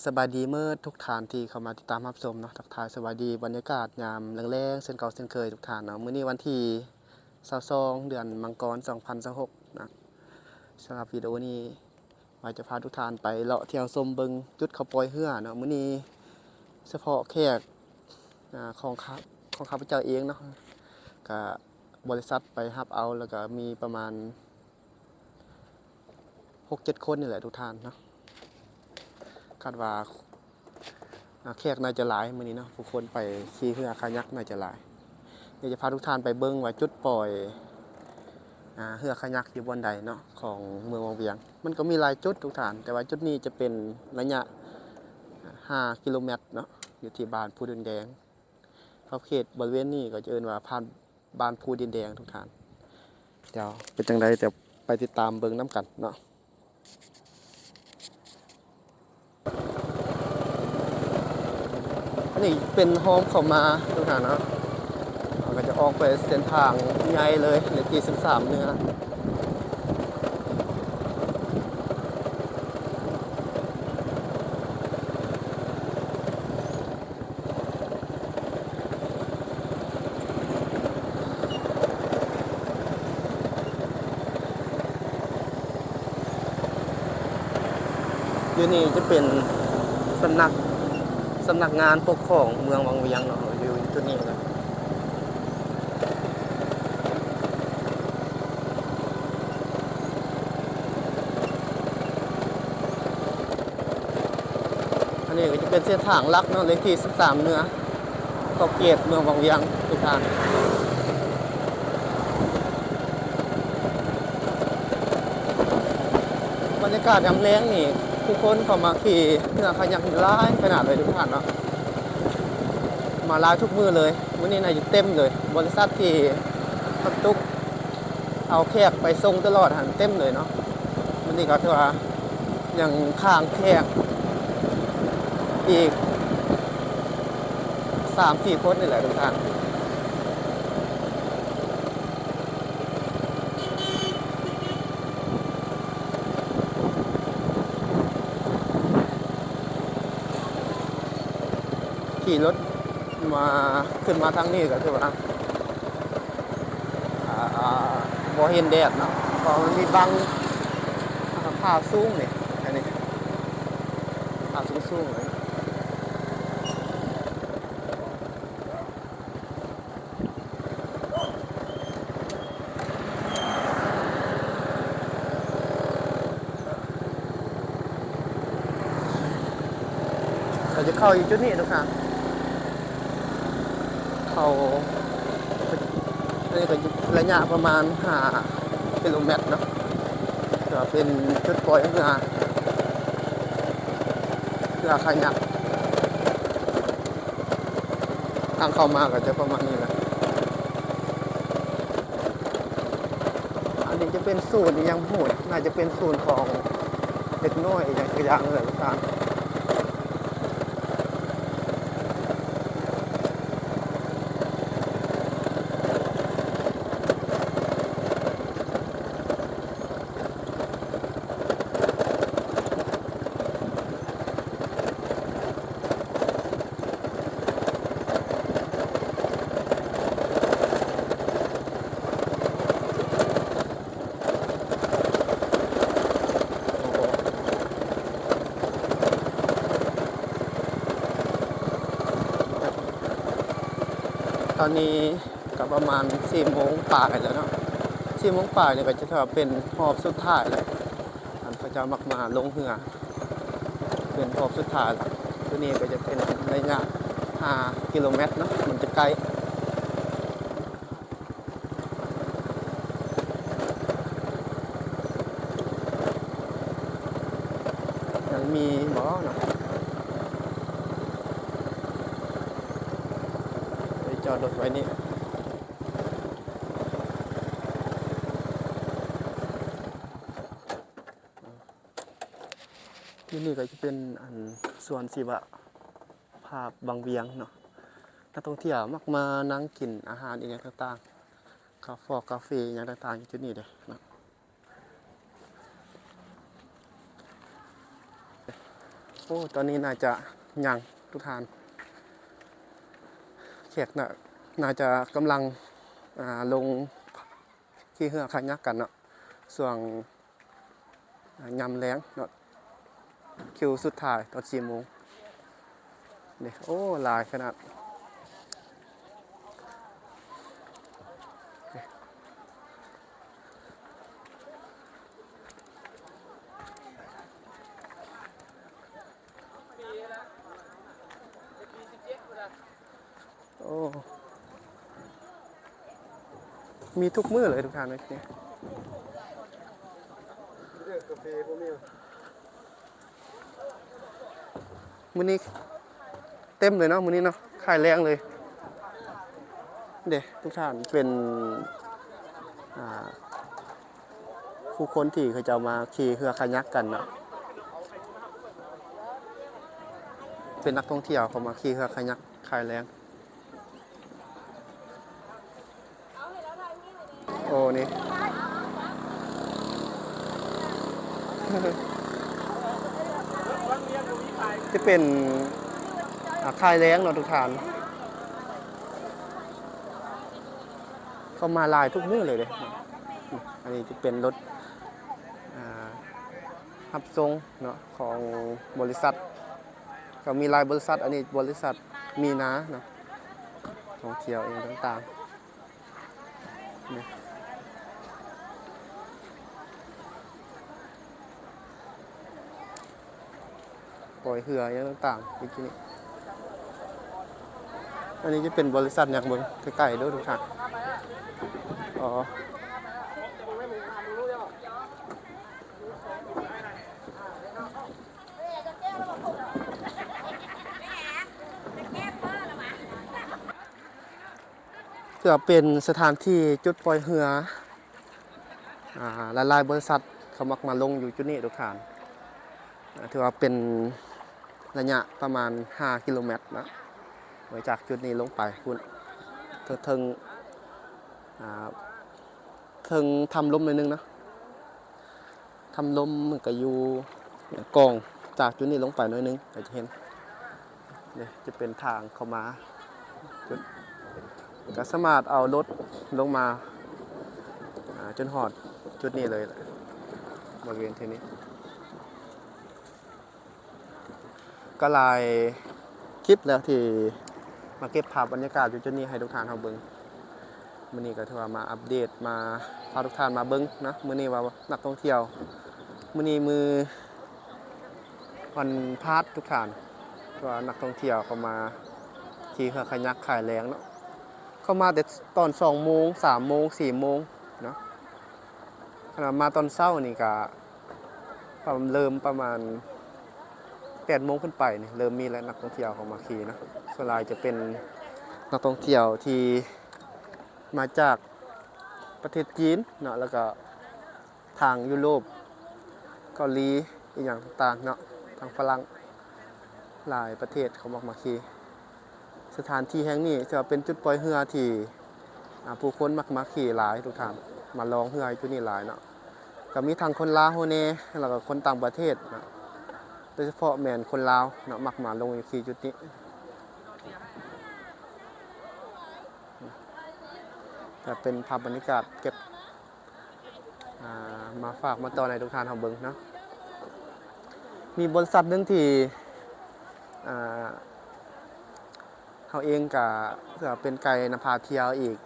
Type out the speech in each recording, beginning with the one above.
สบายดีเมื่อทุกทานที่เข้ามาติดตามรับชมเนาะทักทายสวัสดีบรรยากาศยามแรงๆเช่นเก่าเช่นเคยทุกทานเนาะมื้อนี้วันที่22เดือนมังกร2026นะสำหรับวิดีโอนี้ว่าจะพาทุกทานไปเลาะเที่ยวชมเบิงจุดเขาปล่อยเรือเนาะมื้อนี้เฉพาะแขกของข้าพเจ้าเองเนาะก็บริษัทไปรับเอาแล้วก็มีประมาณ 6-7 คนนี่แหละทุกท่านเนาะคาดว่าแขกน่าจะหลายมื้อนี้เนาะผู้คนไปขี่เรือคายักน่าจะหลายเดี๋ยวจะพาทุกท่านไปเบิ่งว่าจุดปล่อยเรือคายักอยู่บนใดเนาะของเมืองวังเวียงมันก็มีหลายจุดทุกท่านแต่ว่าจุดนี้จะเป็นระยะ5 กิโลเมตรเนาะอยู่ที่บ้านภูดินแดงขอบเขตบริเวณนี้ก็จะเอิ้นว่าผ่านบ้านภูดินแดงทุกท่านเดี๋ยวเป็นจังไดเดี๋ยวไปติดตามเบิ่งนํกันเนาะ อันนี้เป็นโฮมเข้ามาทุกท่านเนาะเราก็จะออกไปเส้นทางใหญ่เลยเลขที่13เนื้ออยู่นี่จะเป็นสำนักสำนักงานปกครองเมืองวังเวียงเนาะอยู่จุดนี้เลยอันนี้ก็จะเป็นเส้นทางลักเนาะเลขที่13เนื้อขอบเขตเมืองวังเวียงทุกท่านบรรยากาศยามแล้งนี่ผู้คนเข้ามาขี่เรือคายักหลายขนาดเลยทุกท่านเนาะมาหลายทุกมื้อเลยมื้อนี้น่าจะเต็มเลยบริษัทที่บรรทุกเอาแขกไปส่งตลอดหันเต็มเลยเนาะมื้อนี้ก็ถือว่ายังค้างแขกอีก 3-4 คนนี่แหละทุกท่านขี่รถมาขึ้นมาทางนี้ก็ถือว่าบ่เห็นแดดเนาะเพราะมันมีบังผ้าสูงนี่อันนี้ผ้าสูงๆเลยเราจะเข้าอยู่จุดนี้ทุกท่านเข้าอันนี้ก็ระยะประมาณ5 กิโลเมตรเนาะก็เป็นจุดปล่อยเรือคายักทางเข้ามาก็จะประมาณนี้แหละอันนี้จะเป็นศูนย์ยังหูน่าจะเป็นศูนย์ของเด็กน้อยอย่างเลยทุกท่านตอนนี้ก็ประมาณ4 โมงป่ายแล้วเนาะ4 โมงป่ายเนี่ยก็จะถือว่าเป็นหอบสุดท้ายเลยท่านพระเจ้ามักมาลงเรือเป็นหอบสุดท้ายแล้วตัวนี้ก็จะเป็นระยะ5 กิโลเมตรเนาะมันจะไกลยังมีบ่เนาะไปจอดรถไว้นี่ที่นี่ก็จะเป็นส่วนศิวะภาพบางเวียงเนาะนักท่องเที่ยวมักมานั่งกินอาหารอีกอย่างต่างๆกาแฟอย่างต่างๆอยู่ที่นี่เลยเนาะฝ อ้ตอนนี้น่าจะยังทุกท่านแขกน่าจะกำลังลงขี่เรือคายักกันเนาะส่วนยำแรงเนาะคิวสุดท้ายตอน4 โมงนี่โอ้หลายขนาดโอ้มีทุกมื้อเลยทุกท่านเลยนี่มื้อนี้เต็มเลยเนาะมื้อนี้เนาะขายแรงเลยเด้ทุกท่านเป็นผู้คนที่เขาจะมาขี่เรือคายักกันเนาะเป็นนักท่องเที่ยวเขามาขี่เรือคายักขายแรงโอ้นี่ จะเป็นคายแล้งเนาะทุกท่านเขามาลายทุกมื้อเลยอันนี้จะเป็นรถรับส่งเนาะของบริษัทก็มีลายบริษัทอันนี้บริษัทมีนาเนาะท่องเที่ยวเองต่างๆนี่ปล่อยเหืออย่างต่างๆอีกทีนี้อันนี้จะเป็นบริษัทอยากเบิ่งใกล้ๆด้วยทุกท่านอ๋อเพื่อเป็นสถานที่จุดปล่อยเหือหลายๆบริษัทเขามักมาลงอยู่จุดนี้ทุกท่านถือว่าเป็นระยะประมาณ5 กิโลเมตรนะจากจุดนี้ลงไปคุณถึงทำลมหน่อยนึงนะทำลมมันก็อยู่กองจากจุดนี้ลงไปหน่อยนึงเราจะเห็นเนี่ยจะเป็นทางเข้ามาก็สามารถเอารถลงมาจนหอดจุดนี้เลยบริเวณที่นี้ก็ลายคลิปแล้วที่มาเก็บภาพบรรยากาศอยู่จุดนี้ให้ทุกท่านเฮาเบิ่งมื้อนี้ก็ถือว่ามาอัปเดตมาพาทุกท่านมาเบิ่งนะมื้อนี้ว่านักท่องเที่ยวมื้อนี้มือวันพฤหัสทุกท่านว่านักท่องเที่ยวเขามาขี่เรือคายักขายแรงเนาะเข้ามาแต่ตอน2 โมง 3 โมง 4 โมงเนาะขณะมาตอนเช้านี่ก็เริ่มประมาณ8 โมงขึ้นไปนี่เริ่มมีแล้วนักท่องเที่ยวเขามาขี่นะส่วนใหญ่จะเป็นนักท่องเที่ยวที่มาจากประเทศจีนเนาะแล้วก็ทางยุโรปเกาหลีอีกอย่างต่างๆเนาะทางฝรั่งหลายประเทศเขามาขี่สถานที่แห่งนี้จะเป็นจุดปล่อยเรือที่ผู้คนมักมาขี่หลายทุกท่านมาลองเรือจุดนี้หลายเนาะก็มีทั้งคนลาวเน่แล้วก็คนต่างประเทศนะโดยเฉพาะแม่นคนลาวเนาะมักมาลงอยู่ที่จุดนี้จะเป็นภาพบรรยากาศเก็บมาฝากมาต่อในทุกท่านเฮาเบิ่งเนาะมีบริษัทหนึงที่เขาเองก็เพื่อเป็นไกด์นำพาเที่ยวอีก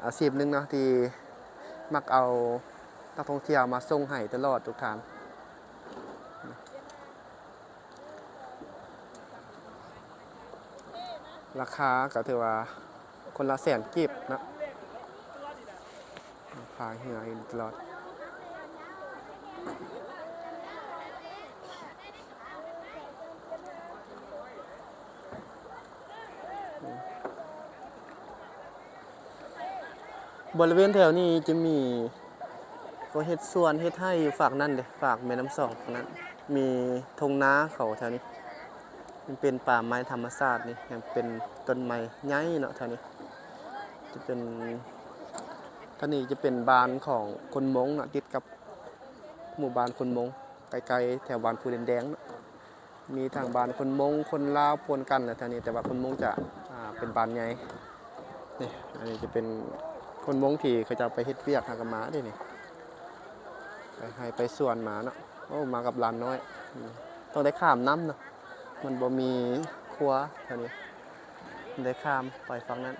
อาชีพหนึงเนาะที่มักเอานักท่องเที่ยวมาส่งให้ตลอดทุกท่านราคาก็ถือว่าคนละ100,000 กีบนะพายเรืออยู่ตลอดบริเวณแถวนี้จะมีก็เฮ็ดสวนเฮ็ดให้อยู่ฝากนั่นเด้ฝากแม่น้ำสองนั้นมีทงนาเขาแถวนี้มันเป็นป่าไม้ธรรมชาตินี่ยังเป็นต้นไม้ใหญ่เนาะแถวนี้จะเป็นท่านี้จะเป็นบ้านของคนม้งเนาะติดกับหมู่บ้านคนม้ง ไกลๆแถวบ้านภูดินแดงเนาะมีทางบ้านคนมงคนลาวปนกันนะทางนี้แต่ว่าคนมงจะเป็นบ้านใหญ่นี่อันนี้จะเป็นคนมงที่เขาจะไปเฮ็ดเวียกหากนมาเด้นี่ไปให้ไปสวนหมาเนาะโอ้มากับหลานน้อยต้องได้ข้ามน้ำเนาะมันบ่มีครัวแถวนี้ได้ข้ามไปฝั่งนั้น